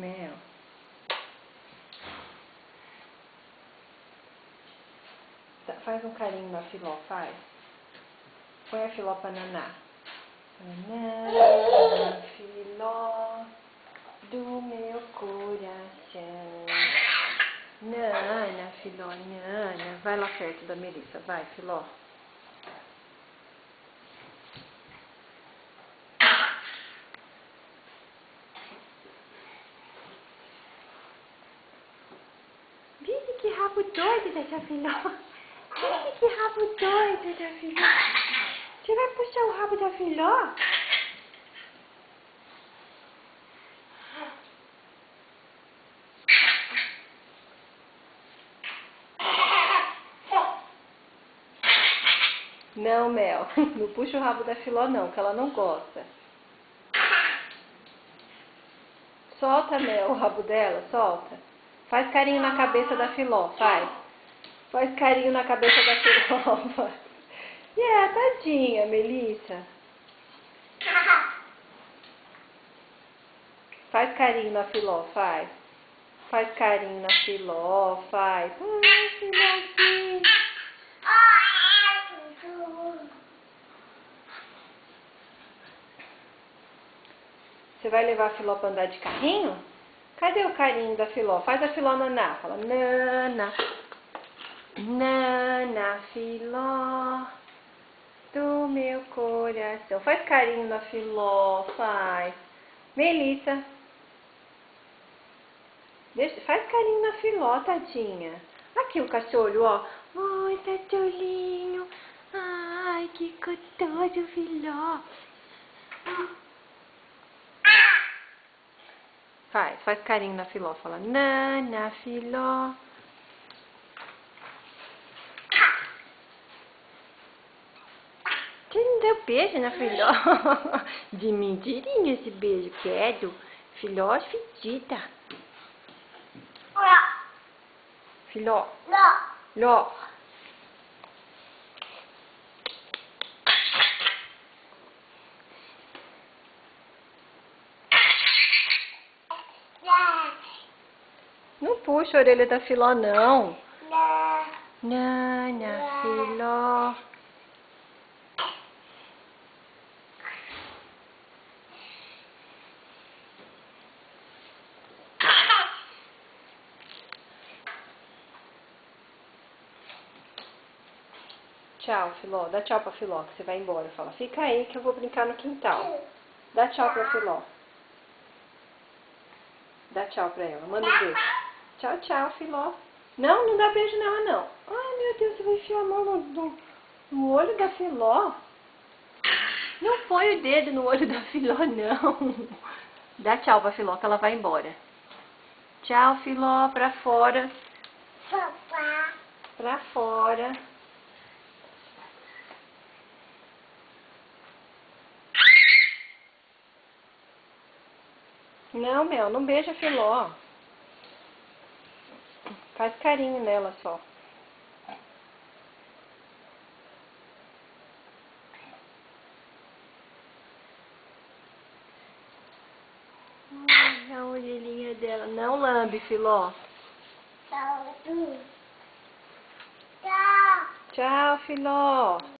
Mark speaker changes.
Speaker 1: Mel. Faz um carinho na Filó, faz. Põe a Filó pra nanar. Naná, Filó do meu coração. Nana, Filó, Nana. Vai lá perto da Melissa, vai, Filó. Vive que rabo doido dessa Filó. Vive que rabo doido da Filó. Você vai puxar o rabo da Filó? Não, Mel. Não puxa o rabo da Filó não, que ela não gosta. Solta, Mel, o rabo dela, solta. Faz carinho na cabeça da Filó, faz. Faz carinho na cabeça da Filó, faz. Tadinha, Melissa. Faz carinho na Filó, faz. Faz carinho na Filó, faz. Ai, Filózinho. Você vai levar a Filó pra andar de carrinho? Cadê o carinho da Filó? Faz a Filó naná. Fala, Nana. Nana, Filó do meu coração. Faz carinho na Filó, faz. Melissa. Faz carinho na Filó, tadinha. Aqui o cachorro, ó. Oi, cachorrinho. Ai, que gostoso, Filó. Faz carinho na Filó. Fala, Nana, Filó. Você não deu beijo na Filó? De mentirinha esse beijo, quero. Filó fedida. Filó. Ló. Não puxa a orelha da Filó, não. Nana, Filó. Tchau, Filó. Dá tchau pra Filó, que você vai embora. Fala, fica aí que eu vou brincar no quintal. Dá tchau pra Filó. Dá tchau pra ela. Manda um beijo. Tchau, tchau, Filó. Não, não dá beijo nela, não. Ai, meu Deus, você vai enfiar a mão no olho da Filó? Não põe o dedo no olho da Filó, não. Dá tchau pra Filó, que ela vai embora. Tchau, Filó, pra fora. Pra fora. Não, Mel, não beija a Filó. Faz carinho nela só. Ai, a orelhinha dela. Não lambe, Filó. Tchau, Filó.